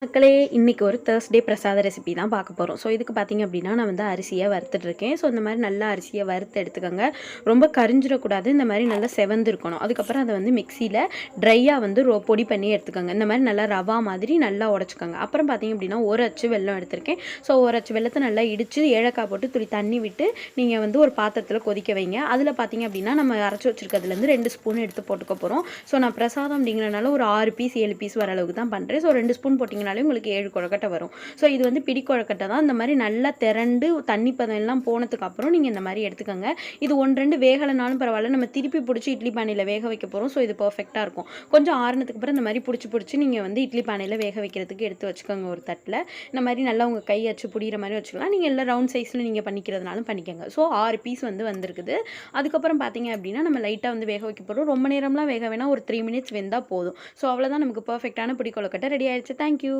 மக்களே இன்றைக்கி ஒரு தேர்ஸ்டே பிரசாத ரெசிபி தான் பார்க்க போகிறோம். ஸோ இதுக்கு பார்த்திங்க அப்படின்னா நான் வந்து அரிசியை வறுத்துட்ருக்கேன். ஸோ இந்த மாதிரி நல்லா அரிசியை வறுத்து எடுத்துக்கோங்க. ரொம்ப கரிஞ்சிடக்கூடாது, இந்த மாதிரி நல்லா செவந்து இருக்கணும். அதுக்கப்புறம் அதை வந்து மிக்சியில் ட்ரையாக வந்து பொடி பண்ணி எடுத்துக்கோங்க. இந்த மாதிரி நல்லா ரவா மாதிரி நல்லா உடச்சிக்கோங்க. அப்புறம் பார்த்திங்க அப்படின்னா ஒரு அச்சு வெல்லம் எடுத்திருக்கேன். ஸோ ஒரு அச்சு வெல்லத்தை நல்லா இடித்து ஏலக்காய் போட்டு துளி தண்ணி விட்டு நீங்கள் வந்து ஒரு பாத்திரத்தில் கொதிக்க வைங்க. அதில் பார்த்திங்க அப்படின்னா நம்ம அரைச்சி வச்சுருக்கிறதுலேருந்து 2 ஸ்பூன் எடுத்து போட்டுக்க போகிறோம். ஸோ நான் பிரசாதம் அப்படிங்கிறனால ஒரு 6 பீஸ் 7 பீஸ் வர அளவுக்கு தான் பண்ணுறேன். ஸோ 2 ஸ்பூன் போட்டிங்கன்னா உங்களுக்கு 7 கொழக்கட்டை வரும். ஸோ இது வந்து பிடி கொழக்கட்டை தான். இந்த மாதிரி நல்லா திரண்டு தண்ணி பதம் எல்லாம் போனதுக்கு அப்புறம் நீங்கள் இந்த மாதிரி எடுத்துக்கோங்க. இது 1-2 வேகலைனாலும் பரவாயில்ல, நம்ம திருப்பி பிடிச்சி இட்லி பானையில் வேக வைக்க போகிறோம். ஸோ இது பர்ஃபெக்டாக இருக்கும். கொஞ்சம் ஆறுனதுக்கு அப்புறம் இந்த மாதிரி பிடிச்சி நீங்கள் வந்து இட்லி பானையில் வேக வைக்கிறதுக்கு எடுத்து வச்சுக்கோங்க. ஒரு தட்டில் இந்த மாதிரி நல்லா உங்கள் கை அச்சு புடிகிற மாதிரி வச்சுக்கலாம். நீங்கள் எல்லாம் ரவுண்ட் சைஸில் நீங்கள் பண்ணிக்கிறதுனாலும் பண்ணிக்கோங்க. ஸோ 6 பீஸ் வந்து வந்திருக்குது. அதுக்கப்புறம் பார்த்தீங்க அப்படின்னா நம்ம லைட்டாக வந்து வேக வைக்க போகிறோம். ரொம்ப நேரம்லாம் வேக வேணால், ஒரு 3 மினிட்ஸ் வெந்தால் போதும். ஸோ அவ்வளோதான், நமக்கு பர்ஃபெக்டான பிடி கொழுக்கட்டை ரெடி ஆயிடுச்சு. தேங்க்யூ.